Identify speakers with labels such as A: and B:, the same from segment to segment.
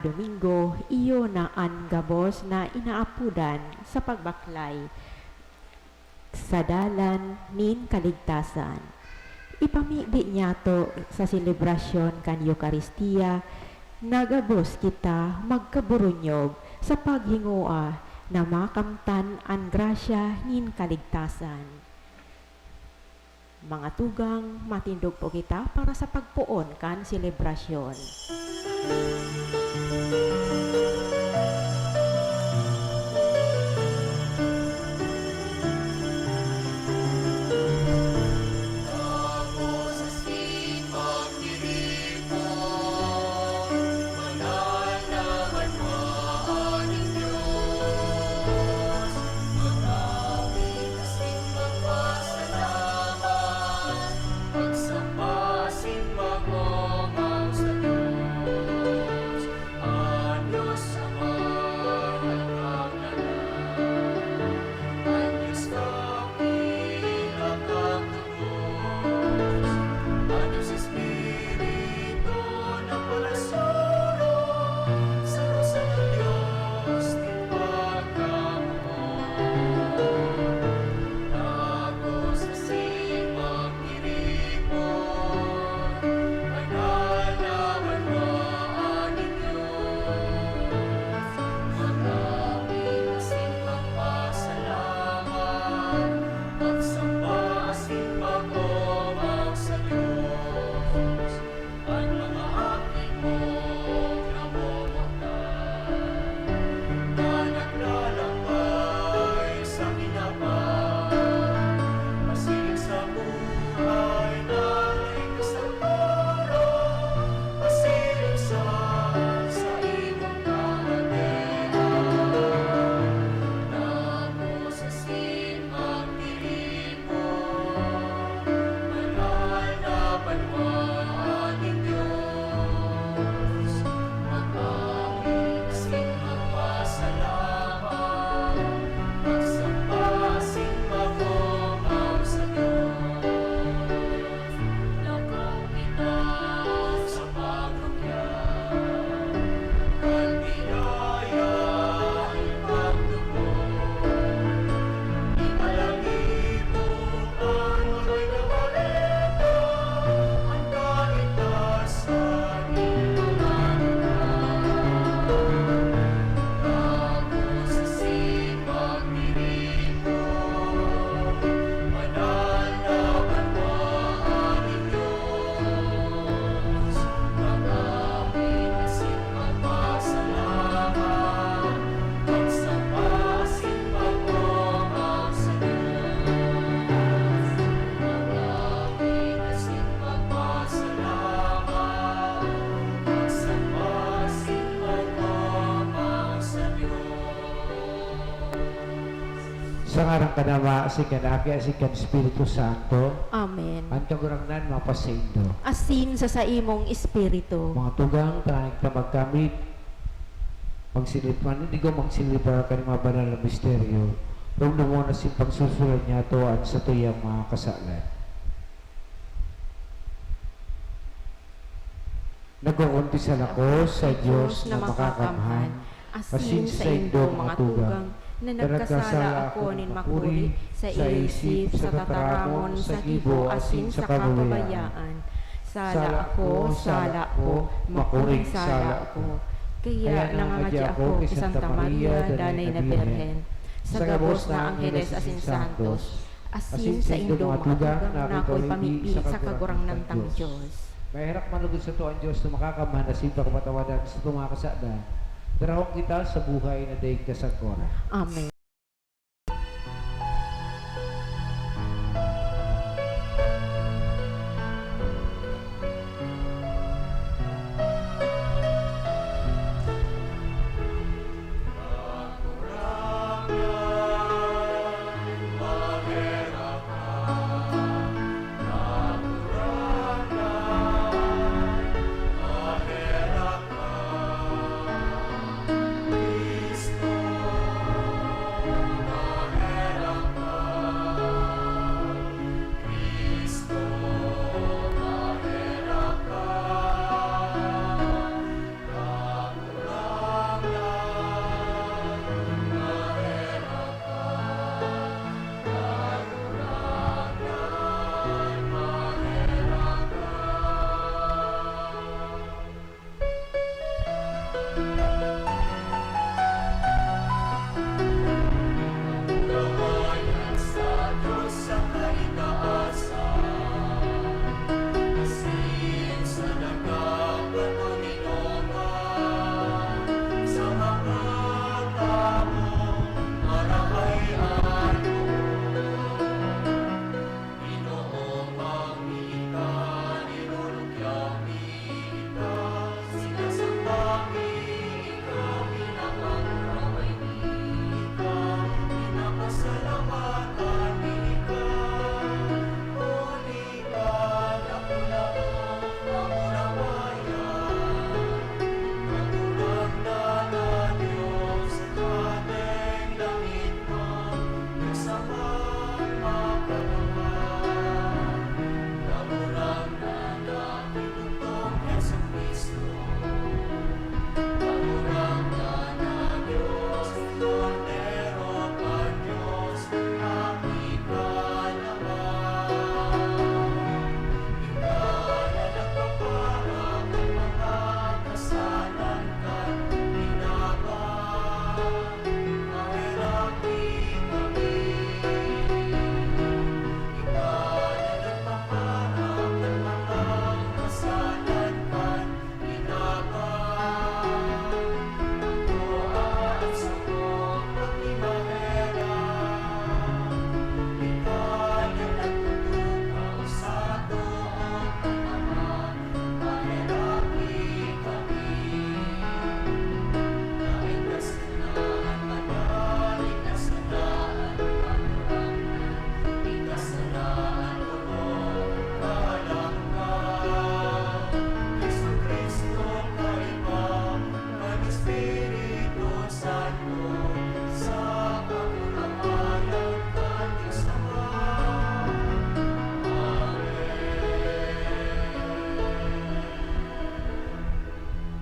A: Domingo, iyo na ang gabos na inaapudan sa pagbaklay sa dalan nin kaligtasan. Ipamigdi niya to sa selebrasyon kan Eucharistia, nagabos kita magkaburunyog sa paghingua na makamtan ang grasya nin kaligtasan. Mga tugang, matindog po kita para sa pagpuon kan selebrasyon.
B: Sa ngarang kanama, si kanaki, si kan Espiritu Santo.
A: Amen.
B: Antagurangnan, mapasaindo.
A: Asin sa imong espiritu.
B: Mga tugang, tanig na magkamit. Magsilip man, hindi ko magsilip para ka mga banal na misteryo. Huwag na mo na si pagsusulan niya tuwan sa tuyang mga kasalan. Nag-uumpisan ako sa Diyos na makakamhan.
A: Asin sa indo mga tugang, na nagkasala ako nin makuri sa isip, sa tataramon, sa gibo, asin sa kababayaan. Sala ko, makuring sala ko. Kaya nangangadya ako kay Santa Maria, Danay na Birhen, sa gabos na Angeles asin Santos, asin sa indo mga tugang, na ako'y pamipi sa kagurang ng tang Diyos.
B: Mahirap manugod sa tuwan Diyos na makakaman na simpa kapatawadan sa tumakasada. Darahong kita sa buhay na daig kasagkora.
A: Amen.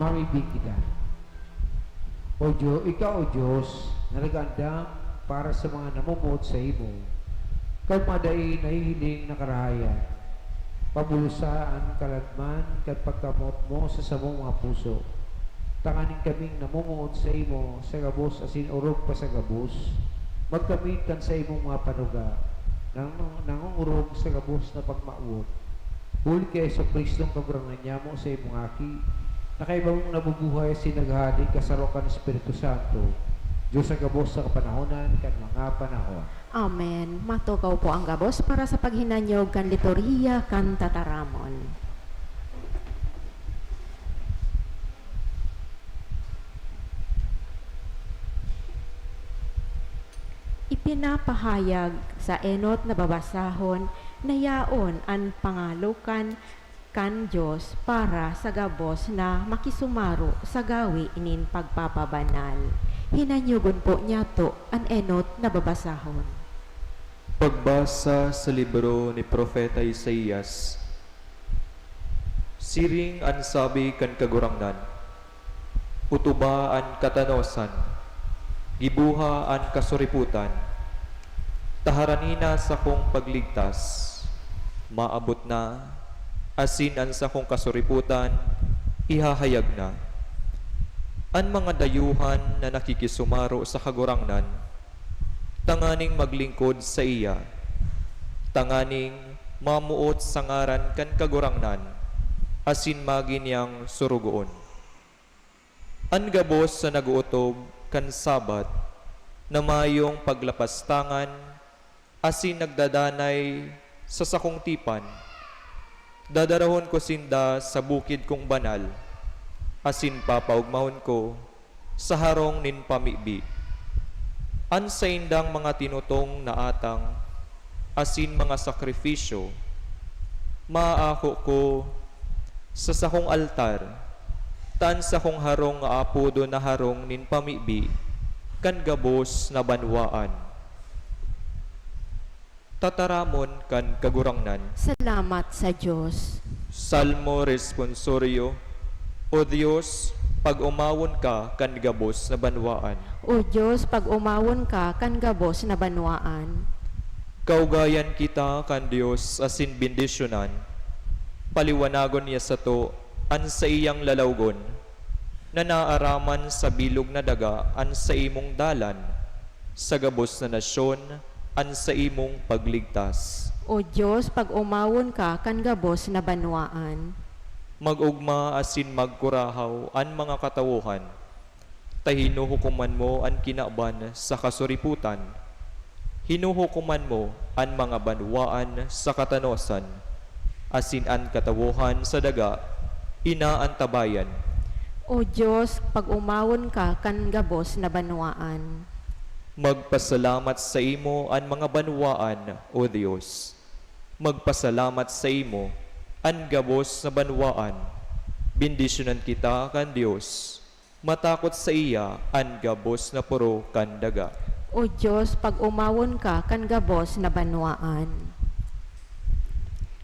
B: mamibig kita. O Diyos, ikaw o Diyos, na nagandam para sa mga namumuot sa imo, kag madai nahihiling na karahayan, pabulusaan kalagman kag pagkamot mo sa samong mga puso. Tanganing kaming namumuot sa imo sa gabos asin urog pa sa gabos, magkamit kan sa imong mga panuga, nangungurog sa gabos na pagmaot. Huli kay Jesucristong kagurangan niya mo sa imong aki, na kay mong nabubuhay sinaghali kasarokan ng Espiritu Santo, Diyos sa gabos sa kapanahonan kan mga panahon.
A: Amen. Matukaw po ang gabos para sa paghinanyog kan liturhiya kan tataramon. Ipinapahayag sa enot na babasahon na yaon ang pangalukan kan Diyos para sa gabos na makisumaro sa gawi inin pagpapabanal. Hinanyugon po niya to ang enot na babasahon.
C: Pagbasa sa libro ni Propeta Isaías. Siring an sabi kan kagurangnan, utuba an katanosan, gibuha an kasuriputan, taharanina sa kong pagligtas, maabot na, asin an sa kong kasuriputan, ihahayag na. An mga dayuhan na nakikisumaro sa kagurangnan, tanganing maglingkod sa iya, tanganing mamuot sa ngaran kan kagurangnan, asin maginyang surugoon. An gabos sa naguutob kan sabat, na mayong paglapastangan, asin nagdadanay sa sakong tipan, dadarahon ko sinda sa bukid kong banal, asin papaugmahon ko sa harong nin pamibi. An sa indang mga tinutong na atang, asin mga sakripisyo, maaako ko sa sakong altar, tan sa kong harong nga apudo na harong nin pamibi, kan gabos na banwaan. Tataramon kan kagurangnan.
A: Salamat sa Diyos.
C: Salmo responsorio. O Diyos, pag umawon ka kan gabos na banwaan.
A: O Diyos, pag umawon ka kan gabos na banwaan.
C: Kaugayan kita kan Diyos asin bendisyonan. Paliwanagon niya sa to, an sa iyang lalawgon, na naaraman sa bilog na daga, an sa imong dalan, sa gabos na nasyon, an sa imong pagligtas.
A: O Diyos, pag umawon ka kan gabos na banwaan.
C: Magugma asin magkurahaw an mga katawuhan, tahinuhukuman mo an kinaban sa kasuriputan, hinuhukuman mo an mga banwaan sa katanosan, asin an katawuhan sa daga, inaantabayan.
A: O Diyos, pag umawon ka kan gabos na banwaan.
C: Magpasalamat sa imo an mga banwaan, O Diyos. Magpasalamat sa imo an gabos na banwaan. Bendisyonan kita kan Diyos. Matakot sa iya an gabos na puro kan daga.
A: O Diyos, pag umawon ka kan gabos na banwaan.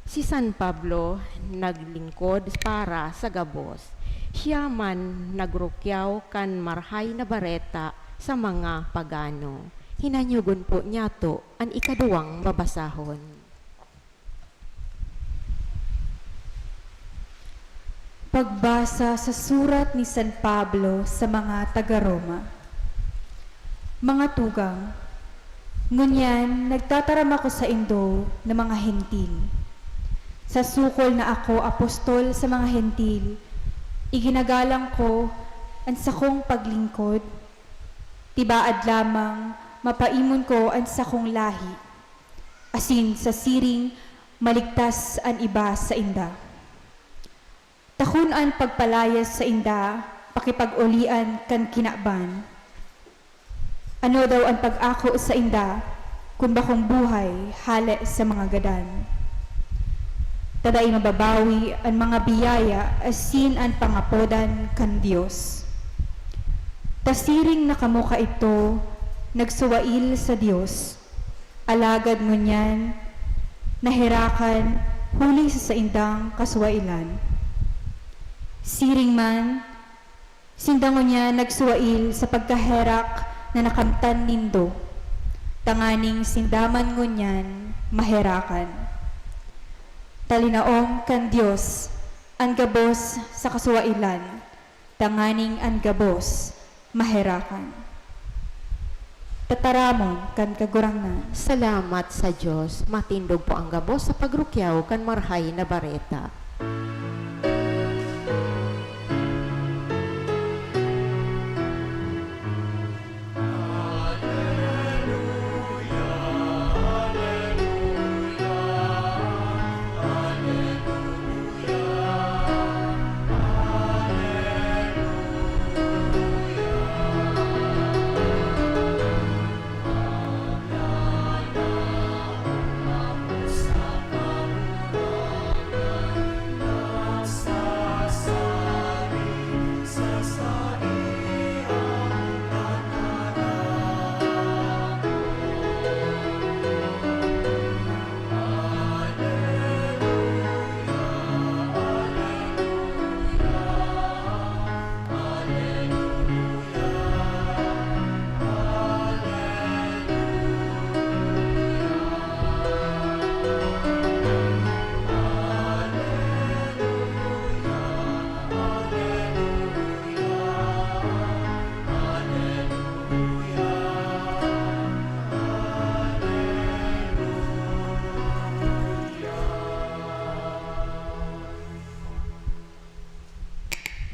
A: Si San Pablo naglingkod para sa gabos. Siya man nagrukyaw kan marhay na bareta sa mga pagano. Hinanyugon po niya to ang ikaduwang babasahon.
D: Pagbasa sa surat ni San Pablo sa mga taga-Roma. Mga tugang, ngunyan nagtataram ako sa indo ng mga hentil. Sa sukol na ako apostol sa mga hentil, iginagalang ko ang sakong paglingkod, tibaad lamang mapaimon ko ang sakong lahi, asin sa siring maligtas ang iba sa inda. Takun ang pagpalayas sa inda, pakipag-ulian kan kinaban. Ano daw ang pag-ako sa inda, kung bakong buhay, hale sa mga gadan. Taday mababawi ang mga biyaya, asin ang pangapodan kan Diyos. Tasiring na kamuka ito, nagsuwail sa Diyos. Alagad ngunyan, nahirakan, huli sa indang kaswailan. Siring man, Sindango niya nagsuwail sa pagkaherak na nakamtan nindo. Tanganing sindaman ngunyan maherakan. Talinaong kan Dios, ang gabos sa kasuwailan, tanganing ang gabos maherakan. Tataramon kan kagurangnan.
A: Salamat sa Diyos, matindog po ang gabos sa pagrukyaw kan marhay na bareta.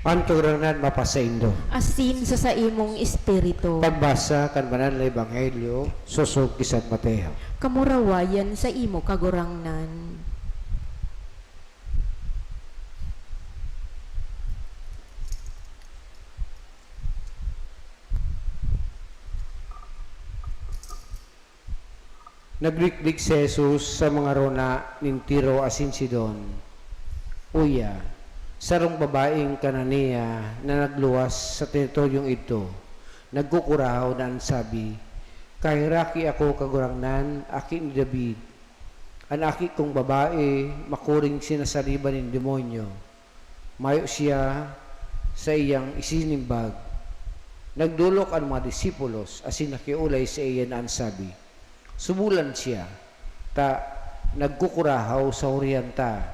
B: Ang kagurangnan mapasaindo.
A: Asin sa imong espiritu,
B: Pagbasa kan banal na ebanghelyo susog kay San Mateo.
A: kamurawayan sa imo kagurangnan.
B: Nagliklik si Jesus sa mga rona ning Tiro asin Sidon. Uya, sarong babaeng Kananea na nagluwas sa teritoryong ito, nagkukurahaw na ang sabi, kahiraki ako kagurangnan, aki ni David. Ang aki kong babae, makuring sinasaliban ng demonyo. Mayo siya sa iyang isinimbag. Nagdulok ang mga disipulos, asin nakiulay sa iya na ang sabi, sumulan siya, ta nagkukurahaw sa oryanta,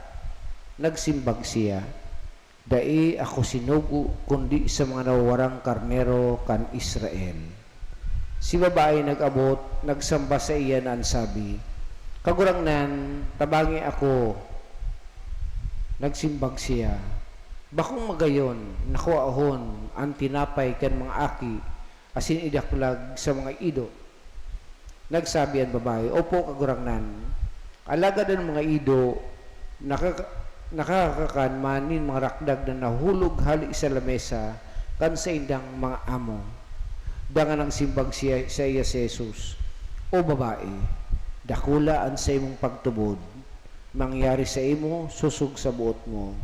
B: nagsimbag siya, dai ako sinugo kundi sa mga nawawarang karnero kan Israel. Si babae nag-abot, nagsamba sa iya na ang sabi, kagurangnan, tabangi ako. Nagsimbag siya, bakong magayon, nakuahon, ang tinapay kan mga aki, asin idaklag sa mga ido. Nagsabi ang babae, opo kagurangnan, alagad ang mga ido, nakakakan manin mga rakdag na nahulog hali sa lamesa kan sa indang mga amo. Dangan ang simbag siya sa iya si Jesus, o babae, dakulaan sa imong pagtubod, mangyari sa imo, susug sa buot mo.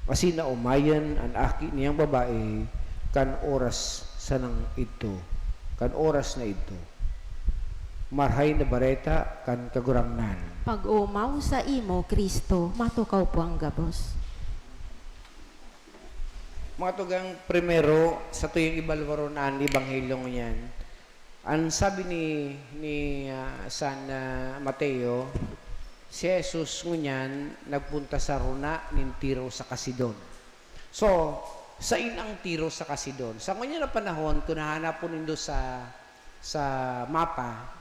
B: Kasi na umayan ang aki niyang babae kan oras sa nang ito, kan oras na ito. Marhay na bareta kan kagurangnan.
A: Pag-umaw sa imo, Kristo, matukaw po ang gabos.
B: Mga tugang primero, sa tuyong ibalwaro na ang ibanghelyong yan, ang sabi ni San Mateo, si Jesus ngunyan nagpunta sa runa ng Tiro sa Kasidon. So, sa inang Tiro sa Kasidon, sa ngunyan na panahon, kung nahanap po nindo sa mapa,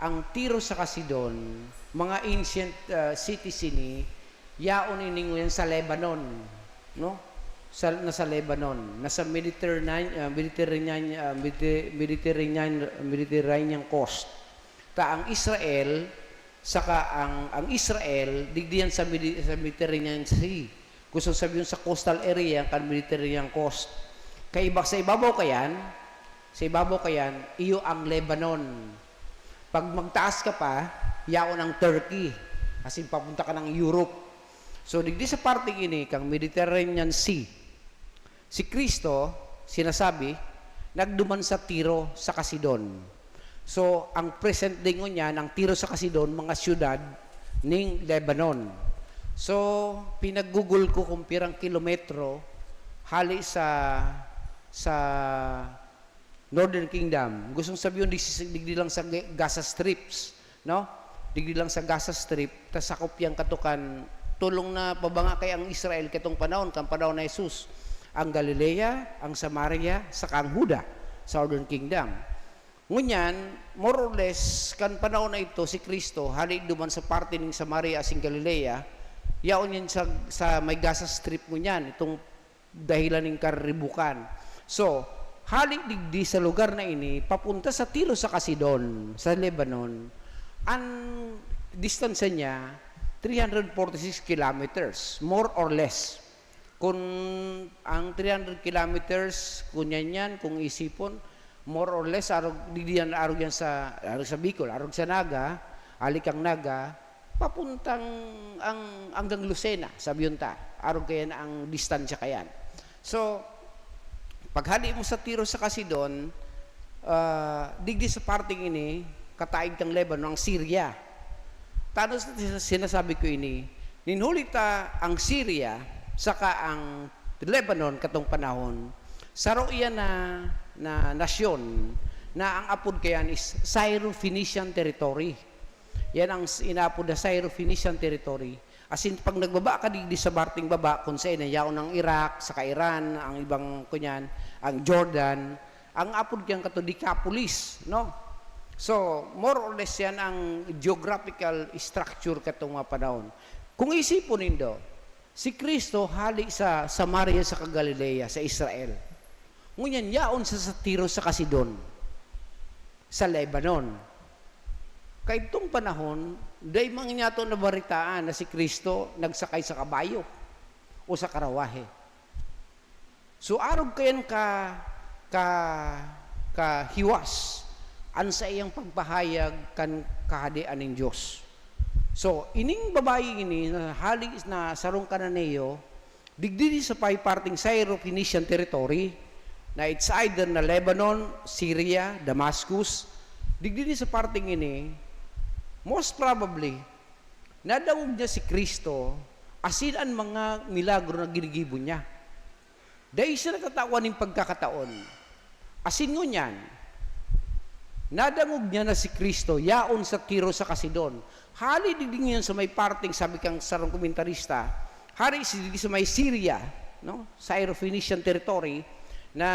B: ang Tiro sa Kasidon, mga ancient cities ini, yaon ininguyan sa Lebanon, no? Nasa Lebanon, nasa Mediterranean coast. Ta ang Israel, saka ang Israel, digdiyan sa Mediterranean Sea. Gusto sabihin sa coastal area, kan Mediterranean coast. Kaiba sa ibabaw kayan, iyo ang Lebanon. Pag magtaas ka pa, yaon ang Turkey. Kasi papunta ka ng Europe. So, digdi sa parting ini, kang Mediterranean Sea, si Kristo, sinasabi, nagduman sa Tiro sa Kasidon. So, ang present day niya, ng Tiro sa Kasidon, mga syudad ng Lebanon. So, pinag-google ko kung pirang kilometro, hali sa
E: sa Northern Kingdom. Gustong sabihin, digdi lang sa Gaza Strips, no? Digdi lang sa Gaza Strip, tas sakop yang katukan, tulong na pabanga kay ang Israel katong panahon, kang panahon na Jesus, ang Galilea, ang Samaria, saka ang Huda, Southern Kingdom. Ngunyan, more or less, kan panahon na ito, si Kristo, hali duman sa parte ng Samaria asing Galilea, yaon yan sa may Gaza Strip ngunyan, itong dahilan ng karibukan. So, halik digdi sa lugar na ini, papunta sa Tiro sa Sidon, sa Lebanon, ang distansya niya, 346 kilometers, more or less. Kung ang 300 kilometers, kung isipon, more or less, arog yan sa Bicol, arog sa Naga, alikang Naga, papuntang hanggang Lucena, sabi yun ta, arog kaya na ang distansya kayan. So, paghali mo sa Tiro sa Sidon, digdi sa parting ini, kataig kang Lebanon, ang Syria. Tanos sinasabi ko ini, ninhulita ang Syria, saka ang Lebanon katong panahon, saro iyan na nasyon, na ang apod kayan is Syro-Phoenician territory. Yan ang inapod na Syro-Phoenician territory. As in, pag nagbaba ka di sa barting baba, kung sa inayaw ng Iraq, saka Iran, ang ibang kunyan, ang Jordan, ang apod kang kato Decapolis, no? So, more or less yan ang geographical structure katong mga panahon. Kung isipon nindo, si Kristo hali sa Samaria sa Galilea, sa Israel. Ngunyan, yaon sa Tiro sa Sidon, sa Lebanon. Kay itong panahon, day mangyato na baritaan na si Kristo nagsakay sa kabayo o sa karawahe. So, arog kayan hiwas an sa iyang pagpahayag kan kahadian ng Diyos. So, ining babae ini na halis na sarong kananeyo, digdi sa parting Syro-Phoenician territory, na it's either na Lebanon, Syria, Damascus, digdi sa parting ini, most probably, nadawog niya si Kristo asin ang mga milagro na ginigibo niya. Dahil siya natatawan ng pagkakataon. Asin nyo niyan, nadangog niya na si Kristo, yaon sa Tiro sa Sidon. Hali digding yan sa may parting, sabi kang sarong komentarista, hari sa may Syria, no? Syro-Phoenician territory, na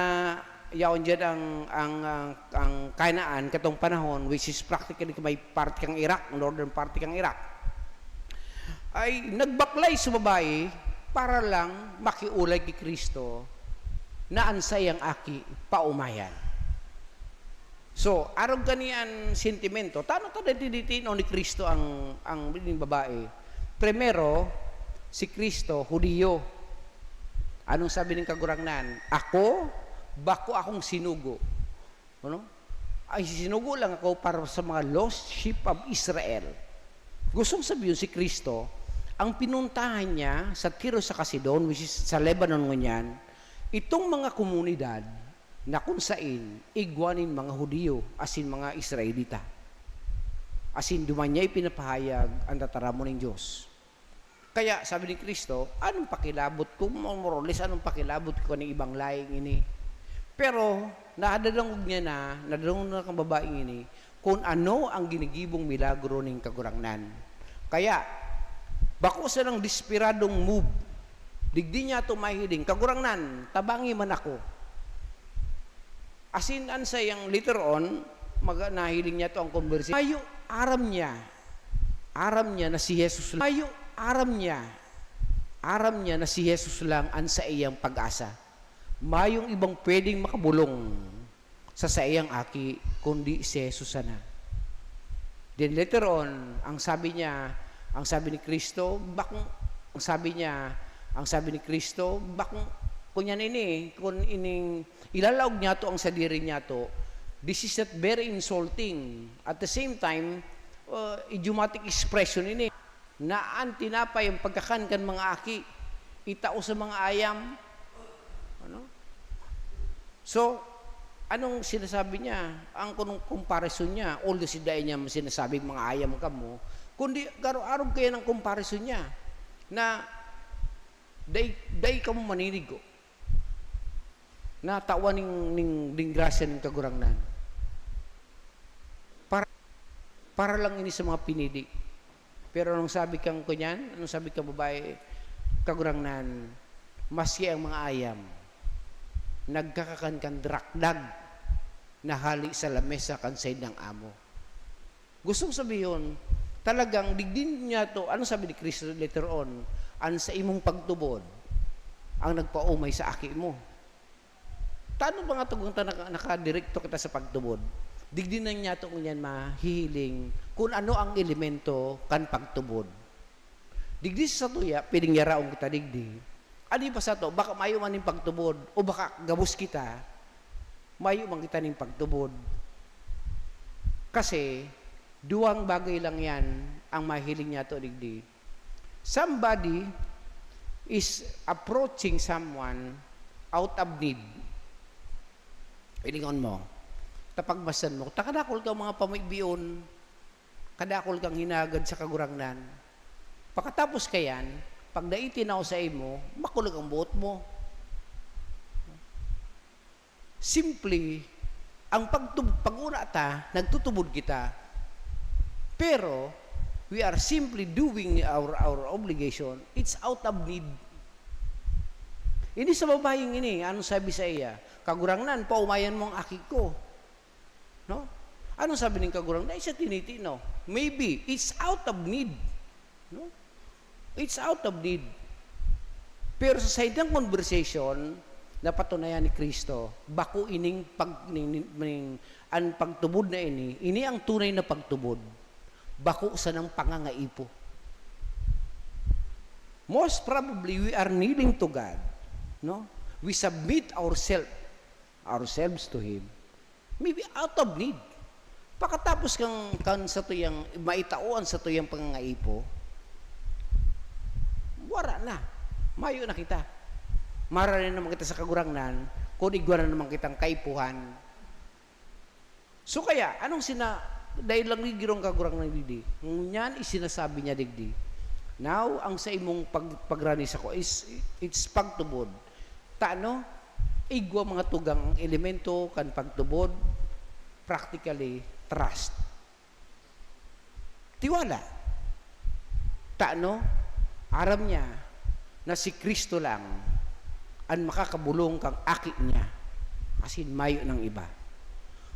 E: yaon dyan ang Kanaan katong panahon, which is practically may part kang Iraq, northern part kang Iraq, ay nagbaklay sa babae para lang makiulay kay Kristo na ansay ang aki paumayan. So, arog ganian sentimento, tanong ta ditino ni Kristo ang babae. Primero, si Kristo, Hudiyo. Anong sabi ng kagurangnan? Bako akong sinugo. Ano? Ay sinugo lang ako para sa mga lost sheep of Israel. Gustong sabihin si Kristo, ang pinuntahan niya sa Tiro sa Sidon, which is sa Lebanon ngunyan, itong mga komunidad na kung saan igwanin mga Hudiyo, asin mga Israelita. Asin dumanyay pinapahayag ang tataramo ng Diyos. Kaya sabi ni Kristo, anong pakilabot ko? More or less, anong pakilabot ko ng ibang laing ini? Pero, nadadangog niya nadadangog na kang babaeng ini, kung ano ang ginigibong milagro ng kagurangnan. Kaya, bako sa ng desperadong move, digdi niya ito mahiling, kagurangnan, tabangi man ako. Asin sa yung later on, nahiling niya ito ang conversation. Ayo, aram niya na si Jesus lang. Ayo, aram niya na si Jesus lang ang sa iyang pag-asa. Mayong ibang pwedeng makabulong sa iyang aki, kundi si Jesus na. Then later on, ang sabi ni Kristo, kunyan ini, kung ining ilalawag niya to ang sadiri niya to, this is not very insulting. At the same time, idiomatic expression ini, na ang tinapay ang pagkakankan mga aki, itao sa mga ayam. Ano? So, anong sinasabi niya? Ang comparison niya, although si Day niya sinasabing mga ayam ka mo, kundi araw kaya ng comparison niya, na day ka mo maninigo. na tawan ning grasya ng kagurangnan. Para lang ini sa mga pinili. Pero anong sabi kang kunyan? Anong sabi kang babae? Kagurangnan, maski ang mga ayam, nagkakakan kan drakdag, nahali sa lamesa kan side ng amo. Gustong sabihin, talagang digdin niya to, ano sabi ni Kristo later on, an sa imong pagtubod, ang nagpaumay sa aki mo. Tano ba nga tugang nakadirekto kita sa pagtubod? Digdin na niya to kunyan mahihiling kung ano ang elemento kan pagtubod. Digdi sa tuya, piling yaraong kita digdi. Ano pa sa to? Baka mayo man yung pagtubod o baka gabos kita, mayo man kita ng pagtubod. Kasi, duwang bagay lang yan ang mahiling niya to digdi. Somebody is approaching someone out of need. Ilingon mo, tapagbasan mo, takadakol ka mga pamaibiyon, kadakol kang hinagad sa kagurangnan. Pagkatapos kayan, pag naitinaw sa imo, makulag ang buot mo. Simply, ang pag-una ta, nagtutubod kita. Pero, we are simply doing our obligation. It's out of need. Hindi sa babayeng ini, anong sabi sa iya? Kagurangnan, paumayan mo ang aki ko. No? Anong sabi ng kagurangnan? Ay, siya tinitino. Maybe, it's out of need. No? It's out of need. Pero sa side ng conversation, napatunayan ni Kristo, bako ining ang pagtubod na ini ang tunay na pagtubod. Bako sa ng pangangaipo. Most probably, we are kneeling to God. No? We submit ourselves to Him. Maybe out of need. Pagkatapos kang sa tuyang, maitauan sa tuyang pangangaipo, wala na. Mayo na kita. Mararin naman kita sa kagurangnan, kung igwa na naman kitang kaipuhan. So kaya, dahil lang ligirong kagurangnan digdi, yan isinasabi niya digdi. Now, ang sa imong pagranis ako is, it's pagtubod. Igwa mga tugang elemento kan pagtubod, practically, trust. Tiwala. Aram niya na si Kristo lang ang makakabulong kang aki niya. Asin mayo ng iba.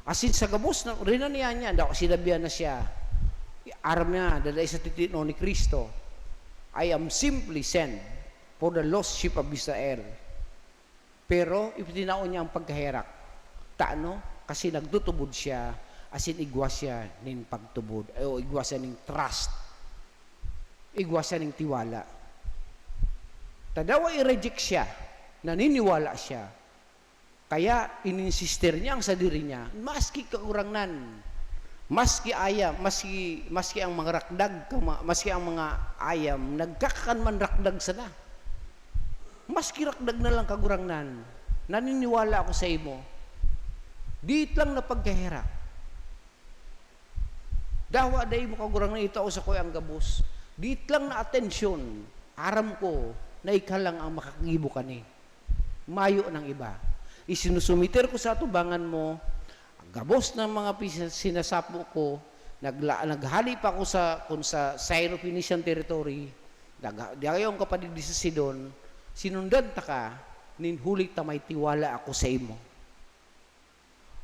E: Asin sa gabos, rin niya, daw sinabihan na siya, aram niya, dalay sa titino ni Kristo, I am simply sent for the lost sheep of Israel. Pero, ipitinaon niya ang pagkaherak. Kasi nagtutubod siya, asin igwas siya ning pagtubod, o igwas siya ning trust. Igwas siya ning tiwala. Tadawa i-reject siya, naniniwala siya. Kaya, ininsister niya ang sadiri niya, maski kaurangnan, maski ayam, maski ang mga rakdag, maski ang mga ayam, nagkakakanman rakdag sana. Maski rakdag na lang kagurangnan, naniniwala ako sa imo. Diit lang na pagkahira. Dawa day mo kagurangnan, ito sa ko'y ang gabos. Diit lang na atensyon, aram ko, na ikaw lang ang makakibo ka ni. Mayo ng iba. Isinusumiter ko sa tubangan mo, ang gabos ng mga sinasapo ko, naghali pa ako sa Syro-Phoenician territory, dagayong kapatid di sa Sidon, sinundan ta ka, ninhuli ta may tiwala ako sa imo.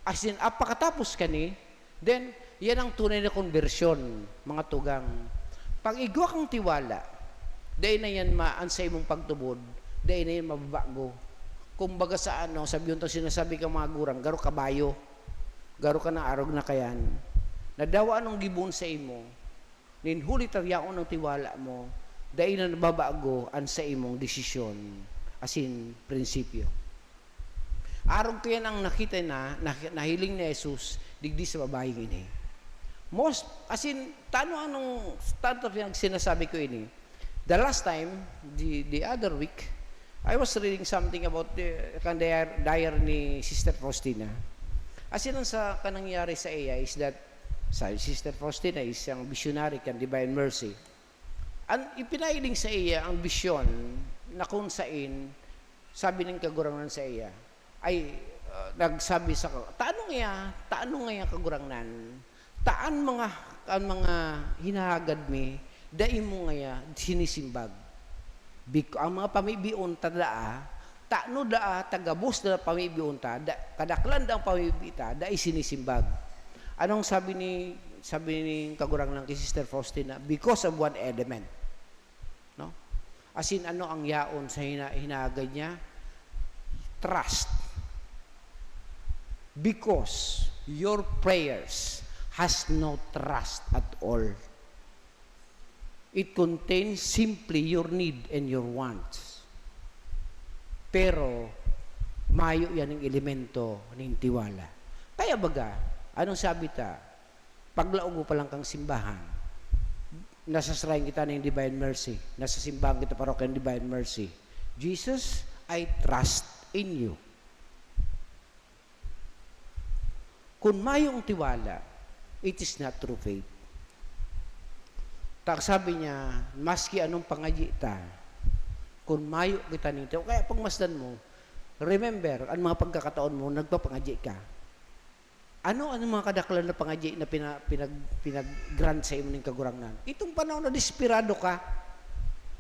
E: As in, apakatapos ka ni, then, yan ang tunay na konversyon, mga tugang. Pag igwa kang tiwala, dahil na yan sa imong pagtubod, dahil na yan mababago. Kung baga sa sabi yung sinasabi kang mga gurang, garo kabayo, garo ka na arog na kayan, nadawa anong gibon sa imo, ninhuli taryaon ng tiwala mo, dahil na nababago sa imong desisyon, asin prinsipyo. Arog ko yan ang nakita nahiling ni Jesus, digdi sa babaeng ini. Tanto yung sinasabi ko ini, the last time, the other week, I was reading something about the diary ni Sister Faustina. Ang sa kanangyari sa iya is that, Sister Faustina is ang visionary kan Divine Mercy. Ang ipinailing sa iya ang vision na kung sain, sabi ng kagurangan sa iya, ay nagsabi sa taano nga kagurangnan, taan ang mga hinahagad mi, dai mo nga sinisimbag. Ang mga pamibion tadaa, taano daa tagabos na pamibion ta, kadaklan da ang pamibita, dai sinisimbag. Anong sabi ni kagurangnan kay Sister Faustina? Because of one element. No? As in, ano ang yaon sa hinahagad niya? Trust. Because your prayers has no trust at all. It contains simply your need and your wants. Pero, mayo yan ang elemento ng tiwala. Kaya baga, anong sabi ta? Paglaog mo pa lang kang simbahan, nasa shrine kita ng Divine Mercy, nasa simbahan kita parokya ng Divine Mercy. Jesus, I trust in you. Kung mayong tiwala, it is not true faith. Tak sabi niya, maski anong pangaji ta, kung mayo kita nito, kaya pagmasdan mo, remember, ang mga pagkakataon mo, nagpapangaji ka. Ano mga kadaklan na pangaji na pinag-grant sa imo ng kagurangnan? Itong panahon na desperado ka,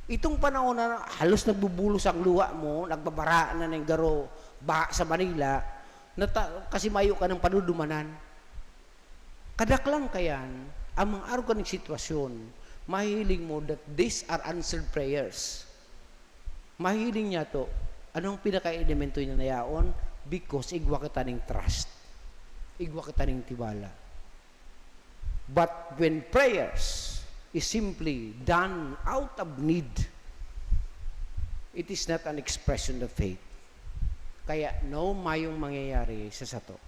E: itong panahon na halos nagbubulos ang luwa mo, nagbabara na ng garo sa Manila, kasi mayo ka ng panudumanan. Kadaklang kayan, ang mga araw ng sitwasyon, mahiling mo that these are answered prayers. Mahiling niya to. Anong pinaka-elemento niya na yaon? Because igwa kita ng trust. Igwa kita ng tiwala. But when prayers is simply done out of need, it is not an expression of faith. Kaya no mayong mangyayari sa sato.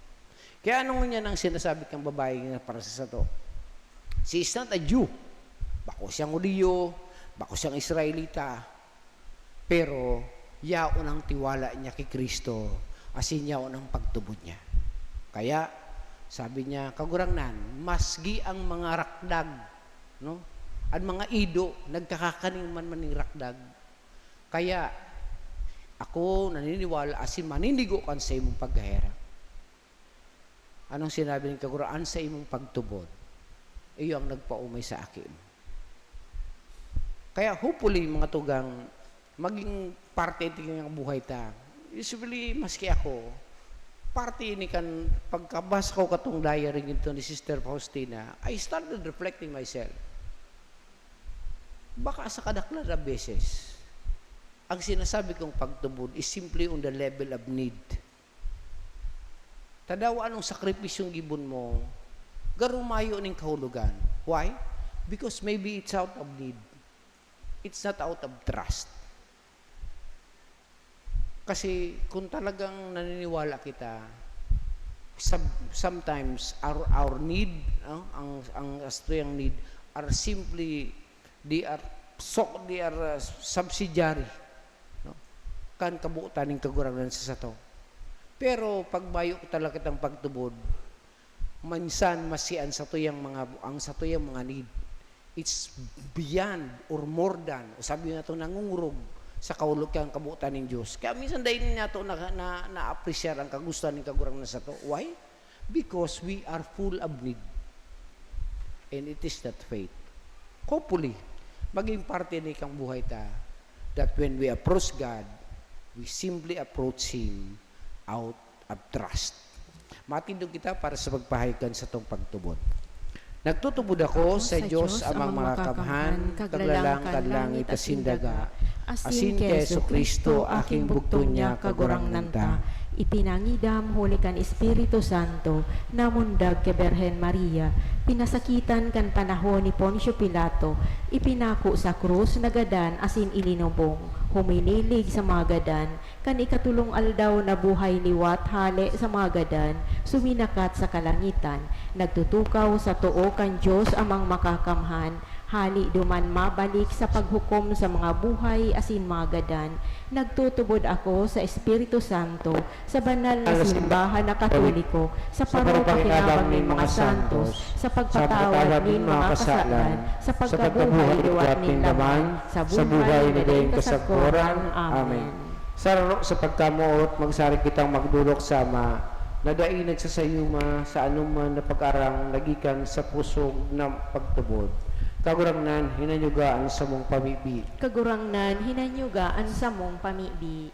E: Kaya anong niya nang sinasabi kang babae na para sa sato? She is not a Jew. Bako siyang Hudiyo, bako siyang Israelita. Pero yaon ang tiwala niya kay Kristo, asin yaon ang pagtubod niya. Kaya sabi niya, kagurangnan, masgi ang mga rakdag, no? Ang mga ido, nagkakakaning man ng rakdag. Kaya ako naniniwala asin manindigo kan sa imong paghahera. Anong sinabi ng kaguraan sa imong pagtubod? Iyo ang nagpaumay sa akin. Kaya hopefully mga tugang maging parte iti ng buhay ta. Usually maski ako, parte ni kan pagkabas ko katong diary nito ni Sister Faustina, I started reflecting myself. Baka sa kadaklan na beses, ang sinasabi kong pagtubod is simply on the level of need. Tadawa anong sakripisyong gibon mo, garumayo ning kahulugan. Why? Because maybe it's out of need. It's not out of trust. Kasi kung talagang naniniwala kita, sometimes our need, ang astriyang need, are simply, they are subsidiary. No? Kan kabuutan ng kagurangnan sa sato. Pero pagbayo talaga kitang pagtubod, mansan masian sa tuyang mga need. It's beyond or more than, o sabi na ito, nangungurog sa kahulugan kabuutan ng Diyos. Kaya minsan dahil niya ito na-appreciate ang kagustuhan ng kagurangnan sa ito. Why? Because we are full of need. And it is that faith. Hopefully, maging parte ni kang buhay ta, that when we approach God, we simply approach Him out of trust. Matindog kita para sa pagpahayagan sa itong pagtubod. Nagtutubod ako sa Diyos amang makakamhan, kaglalang kadlangit asindaga, asin kay Jesucristo aking bugtong niya kagurangnan ta.
A: Ipinangidam huli kan Espiritu Santo, namundag kay Berhen Maria, pinasakitan kan panahon ni Poncio Pilato, ipinako sa krus nagadan asin ilinubong, huminilig sa mga gadan, kan ikatulong aldaw na buhay liwat hali sa mga gadan, suminakat sa kalangitan, nagtutukaw sa tuo kan Diyos amang makakamhan, hali duman mabalik sa paghukom sa mga buhay asin mga gadan, nagtutubod ako sa Espiritu Santo, sa banal na simbahan na Katoliko, sa parupakinabang ng mga santos, sa pagpatawad ng mga kasalan, sa pagkabuhay liwat ng laman, sa buhay na din kasagpuran. Amen.
B: Sararo sa pagkamuot, magsari kitang magdulok sama, nadainag sa sayuma sa anuman na pag-arang nagikan sa pusog na pagtubod. Kagurangnan, hinanyugaan sa mong pamibi.
A: Kagurangnan, hinanyugaan sa mong pamibi.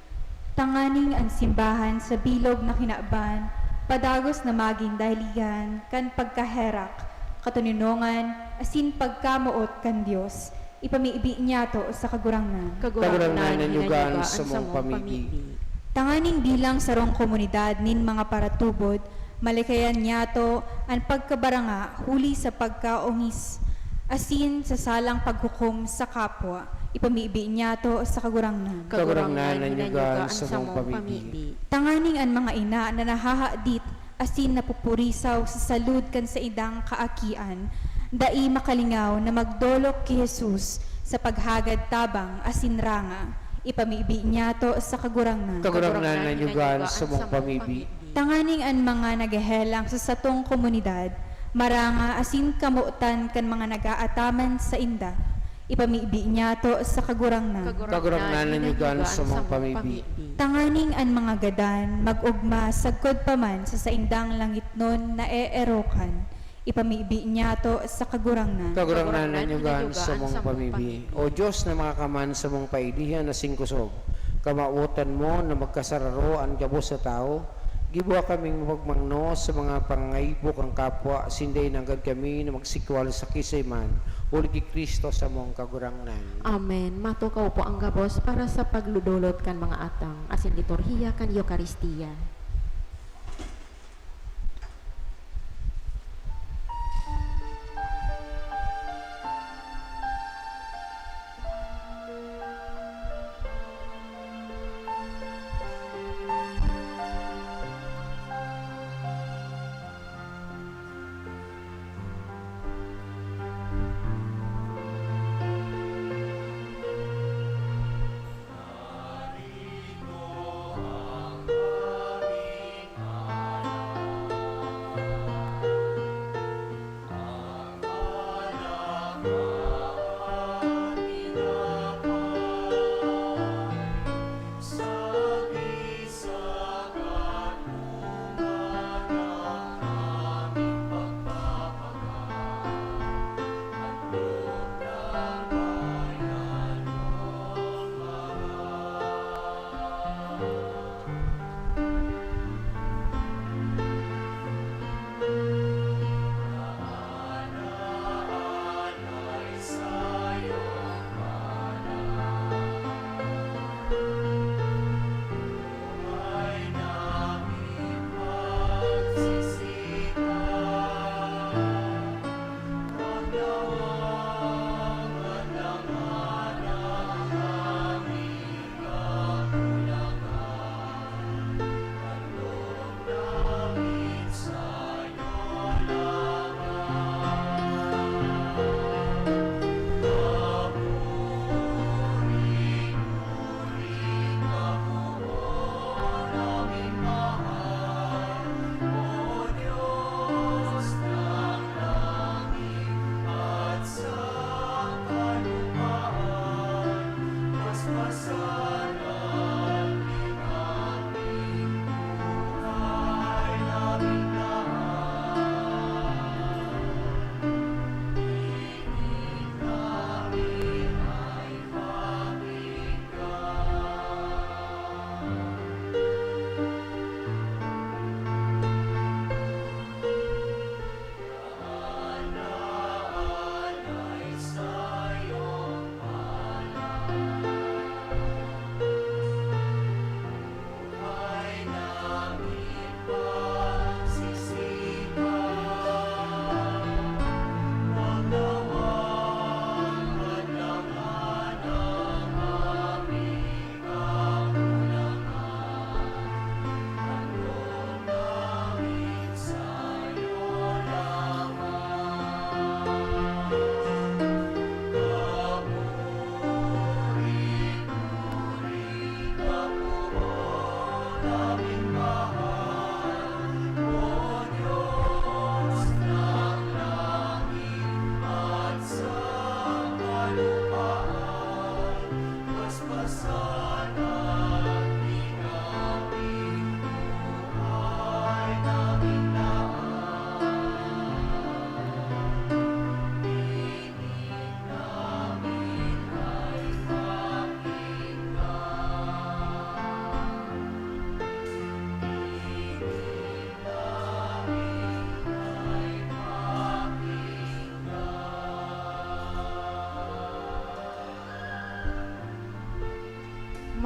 D: Tanganing ang simbahan sa bilog na kinaban, padagos na maging dahiligan, kan pagkaherak, katuninongan, asin pagkamuot kan Diyos, ipamiibi niya to sa kagurangnan.
A: Kagurangnan,
B: hinanyugaan
A: hinanyugaan
B: sa mong pamibi.
D: Tanganing bilang sarong komunidad nin mga paratubod, malikayan niya to ang pagkabaranga huli sa pagkaongis, asin sa salang paghukom sa kapwa, ipamiibi niya to sa kagurangnan.
B: Kagurangnan, hinanyugaan sa mong pamibi.
D: Tanganing ang mga ina na nahahaadit, asin napupurisaw sa salud kan sa idang kaakian, dai makalingaw na magdolok ki Jesus sa paghagad tabang asin ranga, ipamiibi niya to sa kagurangnan.
B: Kagurangnan, hinanyugaan sa mong pamibi.
D: Tanganing ang mga nagahelang sa satong komunidad, maranga asin kamutan kan mga nagaataman sa inda, ipamiibi niya to sa kagurangnan.
B: Kagurangnan, hinanyugaan sa mong pamibi.
D: Tanganing ang mga gadan, mag-ugma, sagkod pa man sa saindang langit nun na eerokan, ipamiibi niya to sa kagurangnan.
B: Kagurangnan, hinanyugaan sa mong pamibi. O Diyos na mga kaman sa mong paidihan na singkusog, kamautan mo na magkasararo ang gabos sa tao, gibuha kaming mapagmangno sa mga pangaibok ang kapwa, sinday nanggad kami na magsikwal sa kisayman, uli ki Kristo sa mong kagurangnan.
A: Amen. Matukaw po ang gabos para sa pagludulot kan mga atang, asin liturhiya kan Eucharistia.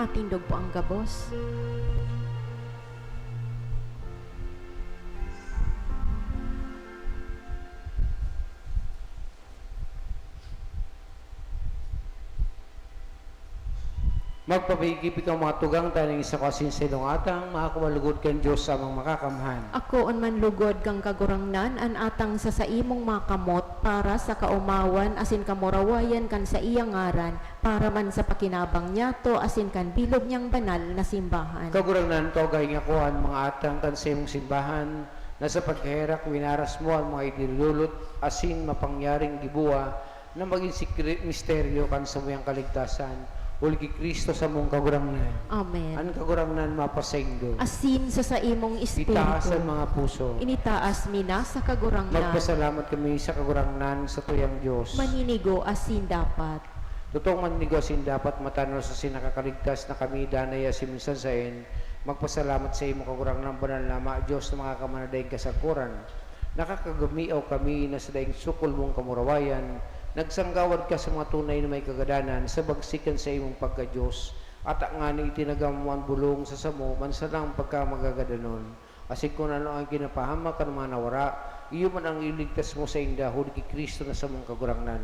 A: Matindog po ang gabos.
B: Magpabigip ikaw mga tugang taning isa kasin sa ilong atang, makakumalugod kan Diyos sa mga makakamhan.
A: Ako on man lugod kang kagurangnan, an atang sa saimong mga kamot, para sa kaumawan, asin kamurawayan kan sa iyang ngaran, para man sa pakinabang niya to, asin kan bilog niyang banal na simbahan.
B: Kagurangnan to gay nga kuhan mga atang kan sa imong simbahan, na sa pagkaherak winaras mo ang mga idilulot, asin mapangyaring gibuwa, na maging sikret misteryo kan sa muyang kaligtasan. Uli Kristo sa mong kagurangnan.
A: Amen.
B: Ang kagurangnan mapasayndo.
A: Asin sa saimong espiritu.
B: Itaas ang mga puso.
A: Initaas mina sa kagurangnan.
B: Magpasalamat kami sa kagurangnan sa tuyang Diyos.
A: Maninigo asin dapat.
B: Totoong maninigasin dapat matanol sa sinakakaligtas na kami danay asin minsan sa in. Magpasalamat sa imo kagurangnan banal na ma Diyos na mga kamanadayang kasaguran. Nakakagamiaw kami na sa daing sukol mong kamurawayan. Nagsanggawad ka sa mga tunay na may kagadanan sa bagsikan sa imong pagka-Diyos at nga ni itinagamuan bulong sa samo mansalang pagka magagadanon. Asik kung ano ang kinapahamak ka ng mga nawara, iyo man ang iligtas mo sa inda, huli kay Kristo na sa mong kagurangnan.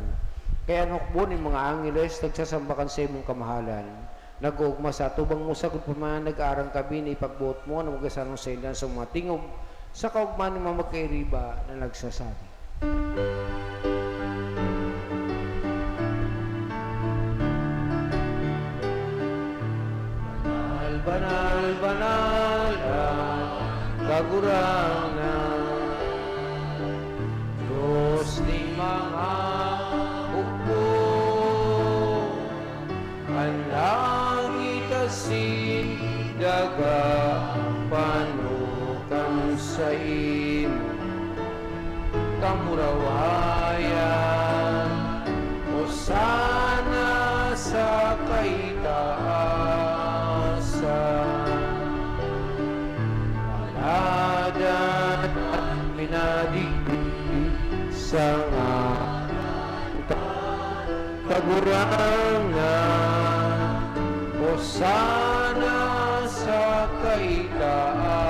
B: Kaya anokbo ni mga angeles, nagsasambakan sa imong kamahalan. Nag-uugma sa tubang mo sa kung nag-arang kabi na ipagbuot mo na magasanong sa inda sa mga tingog sa kaugman ni mga magkairiba na nagsasabi. Banal, banal, kagurangnan, Diyos ni mga upo, ang langit asin, daga, panukang sa imo, kamurawayan, o sana sa kaitaasan. Aladat at minadigdig sa kagurangan o sana sa kaitaasan.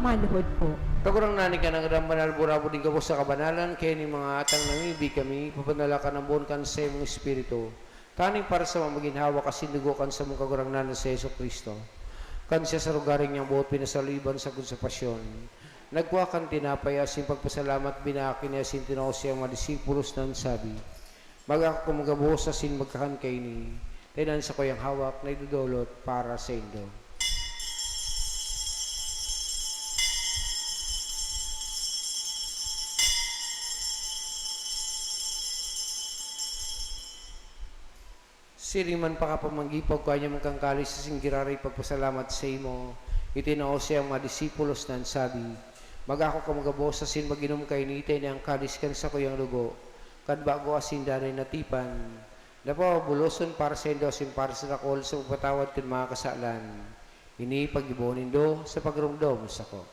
A: Maluhod po.
B: Kagurang nani ka ng banal burabo din ka po sa kabanalan, kaya ni mga atang nangibi kami, papanala ka ng buon kan sa imong espiritu. Kaning para sa mamaginhawa kasi dugukan sa mong kagurangnan sa Yeso Kristo. Kan siya sa lugaring niyang buot pinasaliban sa kunsapasyon. Nagkuha kan tinapay asin pagpasalamat binakin niya asin tinaw siya mga disipulos ng sabi. Magako magabuhos asin magkahan kay ni. Tinan sa kuyang hawak na idudulot para sa indo. Siriman pa ka pamanggipag kanya mong kangkalis sa singgirari pagpasalamat sa imo. Itinao siya ang mga disipulos na sabi, magako ka magabos asin maginom kay nitay na ang kalis kan sa kuyang lugo. Kad bago asin danay natipan. Napaw buloson para sa indo asin para sa nakol sa pagpatawad kan mga kasalan. Ini pag-ibonin do sa pagrumdom sa ko.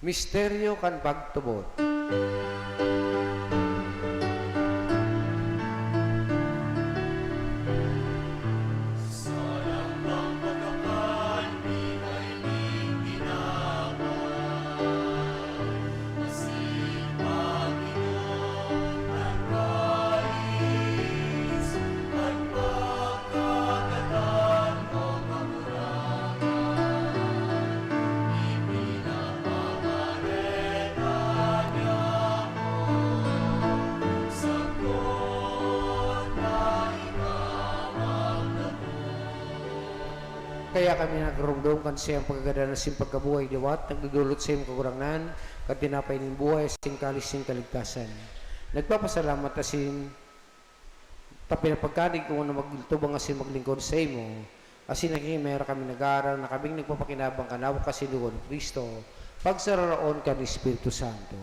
B: Misteryo kan pagtubot. Kaya kami nagrumdum kan siyang pagkaganda na siyang pagkabuhay diwat, nagdudulot sa iyong kagurangnan, kat tinapay ng buhay, siyang kalis siyang kaligtasan. Nagpapasalamat asin, tapinapagkanig kung ano magtubang asin maglingkod sa imo, asin nakikimera kami nag-aaral na kaming nagpapakinabang kanawa kasi luwan ng Kristo, pagsararoon ka ni Espiritu Santo.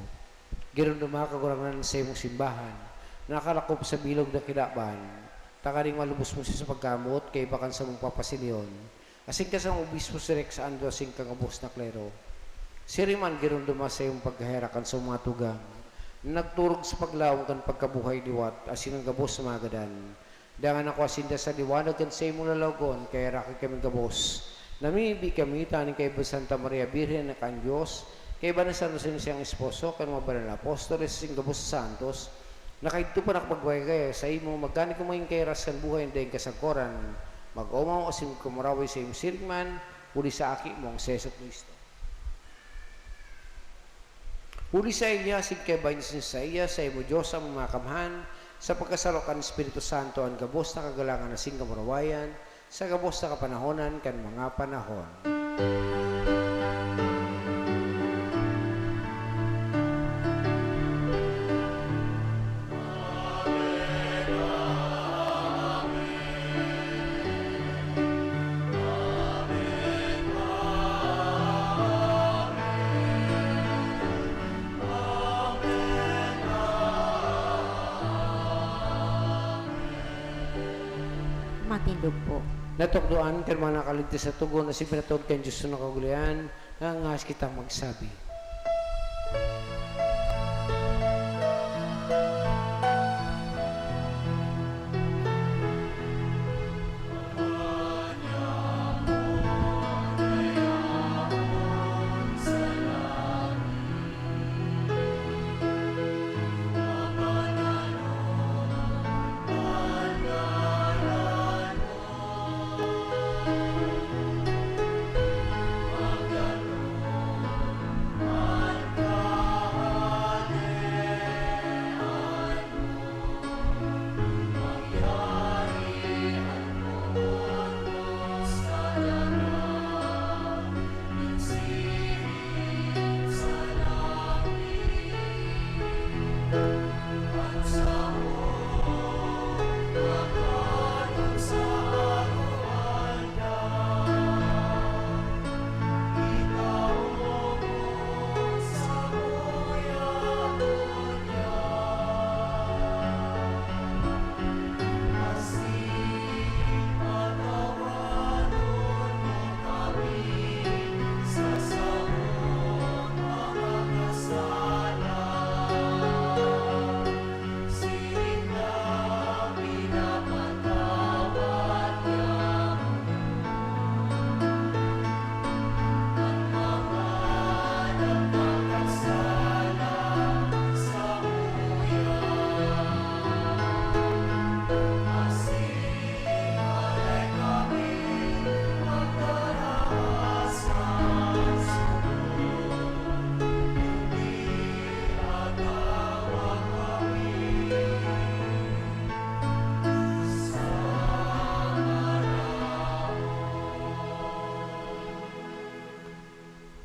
B: Giron mga kagurangnan sa imong simbahan, nakalakop sa bilog na kilaban,
E: takaring malubos mo siya sa pagkamot, kay bakan sa mong papasilyon. Asing ka sa obispo si Rex Ando, asing kang abos na klero. Siriman giron dumasa yung paghaherakan sa mga tugang. Nagturog sa paglawang kan pagkabuhay liwat, asin ang gabos sa magadan. Dangan ako asinda sa liwanag kan sa imong lalagon, kaya rakay kami gabos. Namibi kami, taning kay Santa Maria Birhen na kan Diyos, kay ba na sa siyang esposo, kan mga banal na apostoles, sing gabos sa santos, nakaidto pa nakapagway kaya sa imo, magkani kumain kay raskan buhay, hindi kasagkoran, mag-umaw asin kumuraway sa iyong sirigman, huli sa aki mong Seso Cristo. Huli sa iya, sig kay bayin sa iya, sa imo Diyos ang mga kamhan, sa pagkasalokan ng Espiritu Santo, ang gabos na kagalangan na sing kamurawayan, sa gabos na kapanahonan, kan mga panahon.
A: Matindog po.
E: Natukdoan kan mga nakaligtas sa tugon na si pinatod kan Diyos na kagulian, nangas kitang magsabi.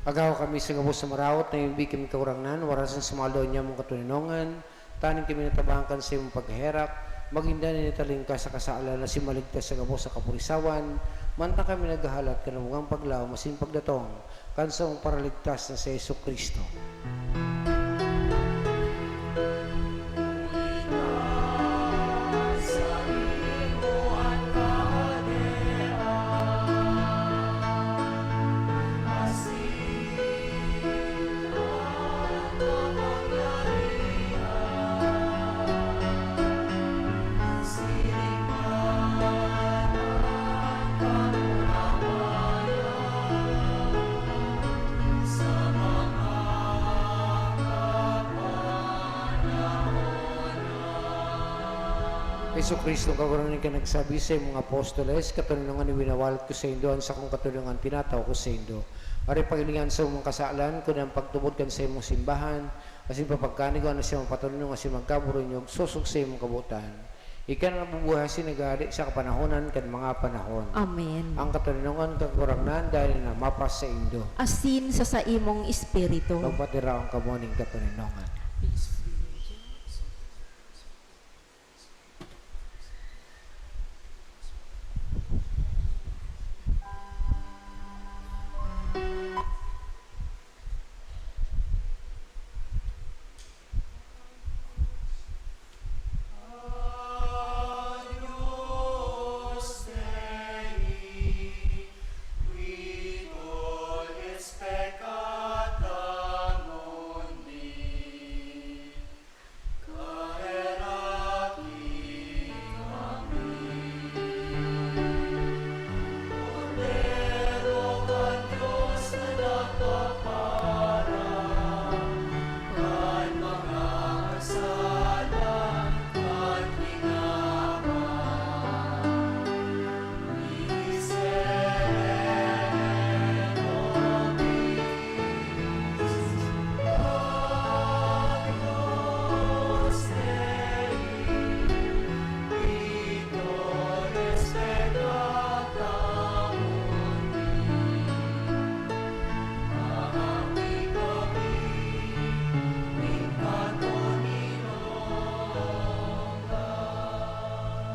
E: Agaw kami sa gabos sa marawot, na imbi kami kaurangnan, warasan sa mga loon niya mong katuninongan, taning kami natabangkan sa iyong pagherak, maginda na nitaling ka sa kasaala na si maligtas sa gabos sa kapurisawan, manta kami naghahalat ka ng mukhang paglaw, masin pagdatong, kansa mong paraligtas na sa Yesu Kristo. Yesu Kristo kagurangan ka nagsabi sa mga apostoles, katunungan ni winawalat ko sa Indo, sa kong katunungan pinataw ko sa Indo. Ari pagilingan sa mong kasalan, kung ang pagtubod kan sa imong simbahan, kasi papagkanig ko na siya mapatunong, kasi magkaburunyog, susog sa imong kabutan. Ika na nabubuhay sinagali sa kapanahonan kan mga panahon.
A: Amen.
E: Ang katunungan kagurangan dahil na mapas sa Indo.
A: Asin sa imong espiritu.
E: Pagpatira ang kamuning katunungan.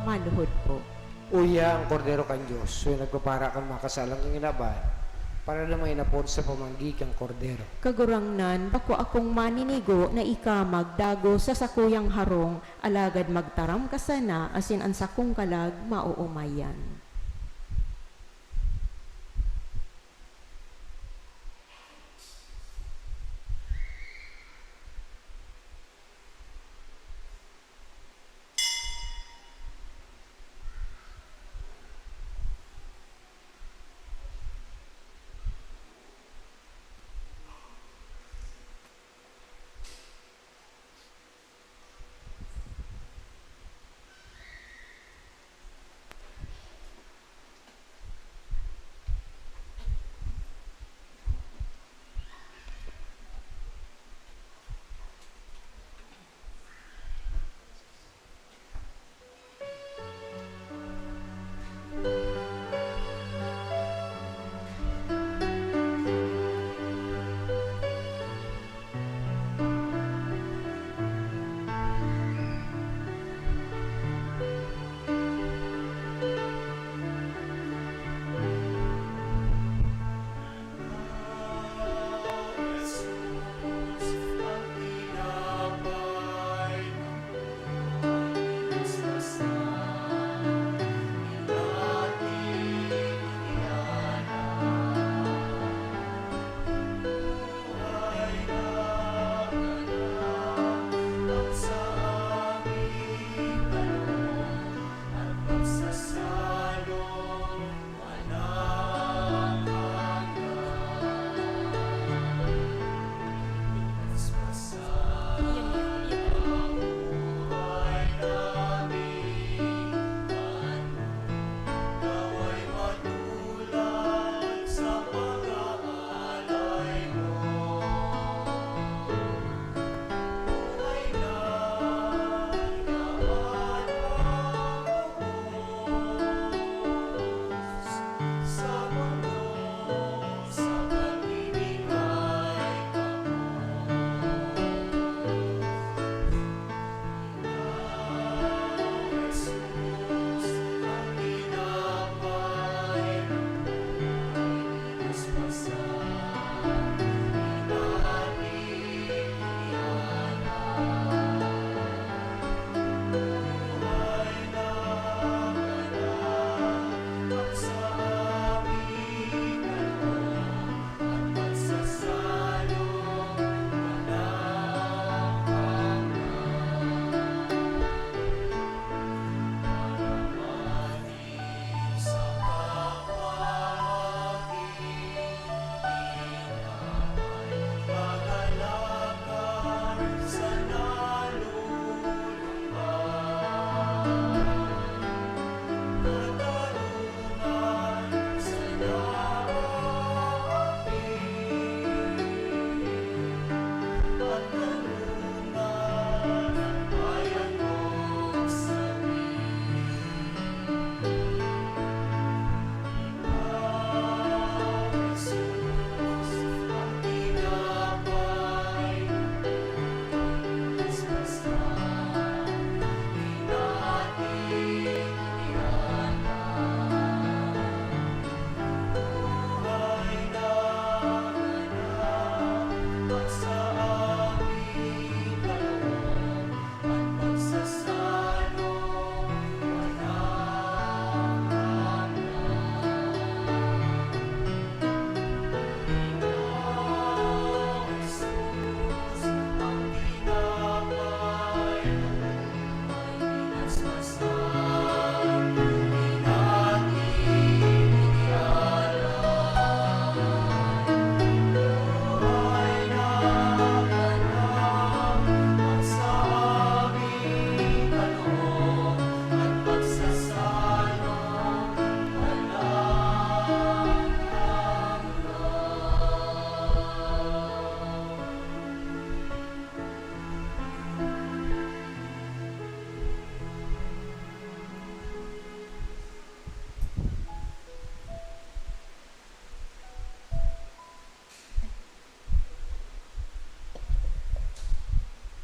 A: maluhod po.
E: Uya ang kordero kan Diyos. So nagpapara kan makasalang ng inaban para lamay napod sa pamanggi kang kordero.
A: Kagurangnan, bako akong maninigo na ika magdago sa sakuyang harong, alagad magtaram ka sana, asin ang sakong kalag mauumayan.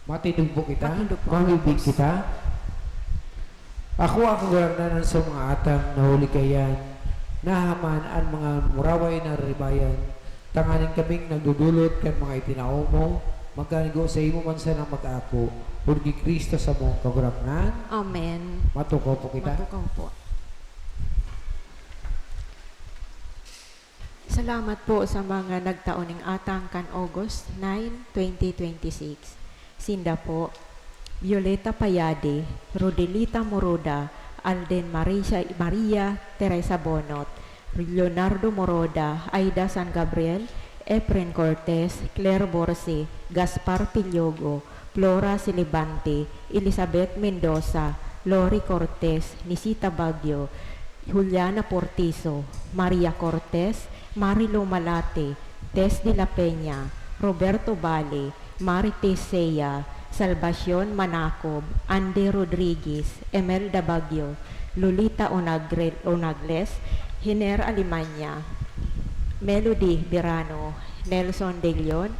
B: Matindog po kita,
A: Matindog po.
B: mamibig kita. Ako ang kagulagnanan sa mga atang nahuli kayan, nahaman ang mga muraway na ribayan, tanganin kaming nagdudulot kan mga itinao mo, magkanigo sa imo man sa nang mag-ako, Urgi Kristo sa mong kagulagnan,
A: Amen.
B: matukaw po kita.
A: Matukaw po. Salamat po sa mga nagtaoning atang kan August 9, 2026. Sinda po, Violeta Payade, Rodelita Moroda, Alden Maria Teresa Bonot, Leonardo Moroda, Aida San Gabriel, Efren Cortez, Claire Borse, Gaspar Pillogo, Flora Silibante, Elizabeth Mendoza, Lori Cortez, Nisita Baguio, Juliana Portizo, Maria Cortez, Marilo Malate, Tess de la Peña, Roberto Bale, Marites Seya, Salvacion Manacob, Andy Rodriguez, Emelda Baguio, Lolita Onagles, Hiner Alimanya, Melody Birano, Nelson De Leon,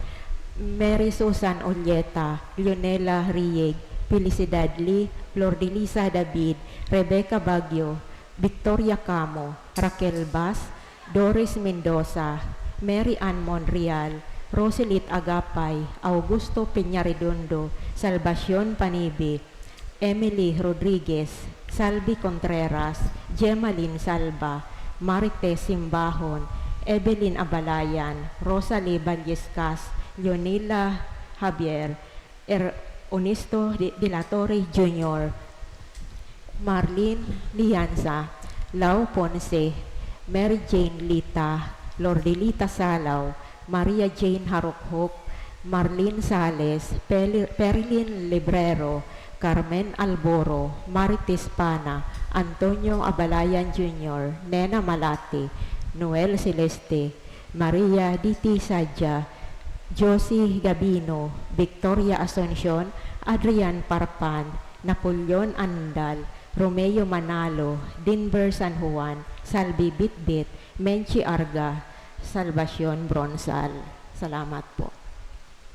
A: Mary Susan Olleta, Leonela Rieg, Felicidad Lee, Flordelisa David, Rebecca Baguio, Victoria Camo, Raquel Bas, Doris Mendoza, Mary Ann Monreal, Roselit Agapay, Augusto Peñaredondo, Salvacion Panibi, Emily Rodriguez, Salvi Contreras, Gemaline Salva, Marites Simbahon, Evelyn Abalayan, Rosalie Vallescas, Leonela Javier, Onisto de la Torre Jr., Marlene Lianza, Lau Ponce, Mary Jane Lita, Lordelita Salaw, Maria Jane Harukhok, Marlene Sales, Perilyn Librero, Carmen Alboro, Marites Pana, Antonio Abalayan Jr., Nena Malate, Noel Celeste, Maria Diti Sadja, Josie Gabino, Victoria Asuncion, Adrian Parpan, Napoleon Andal, Romeo Manalo, Denver San Juan, Salvi Bitbit, Menchi Arga, Salvacion Bronsal. Salamat po.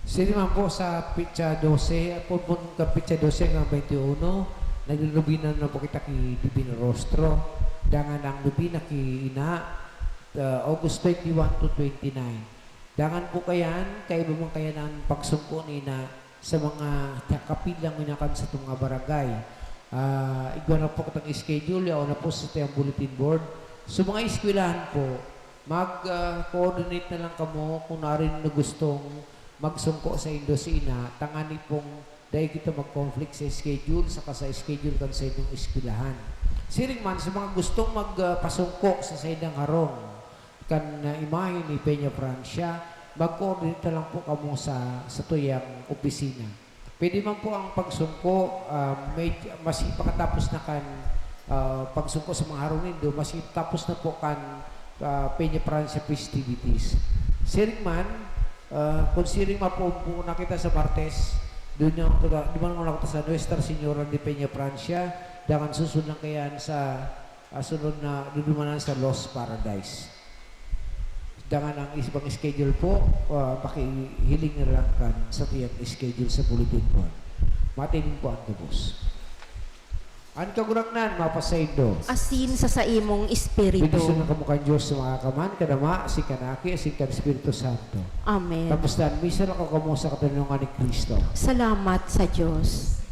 B: Sino man po sa pitsa 12, po ka pitsa 12 ng 21, naglilubinan na po kita ki Divino Rostro, dangan ang lubina ki Ina, August 21 to 29. Dangan po kayan, kay bumang kayan ang pagsungko ni Ina sa mga kapilang minakan sa itong barangay. Igwa na po kitang schedule, o na po sa tayong bulletin board. So mga eskwelahan po, mag-coordinate na lang kamo kung narin na gustong magsungko sa Indosina, tangani pong dahil kita mag-conflict sa schedule, saka sa schedule kan sa inyong eskwelahan. Siring man, sa mga gustong magpasungko sa saydang harong, kan imahe ni Peña Francia, mag-coordinate na lang po kamo sa tuyang opisina. Pwede man po ang pagsungko, mas ipakatapos na kan pagsungko sa mga harong nindo, mas ipatapos na po kan Peña Francia festivities. Siring man, kung siring mapumpo na kita sa Martes, doon yung di man mo nakita sa Nuestra Señora de Peña Francia, dangan susunod lang kayan sa sunod na dudumanan sa Los Paradise. Dangan ang isang schedule po, pakihiling na lang kan sa tiyang schedule sa bulletin po. Matinin po ang tubos. Ang kagurangnan, mapasaydo.
A: Asin sa imong espiritu.
B: Binisun ng kamukhan Diyos sa mga kaman, kadama, si kanaki, si kan Espiritu Santo.
A: Amen.
B: Tapos dan, misa lang kamo sa katanungan ni Kristo.
A: Salamat sa Diyos.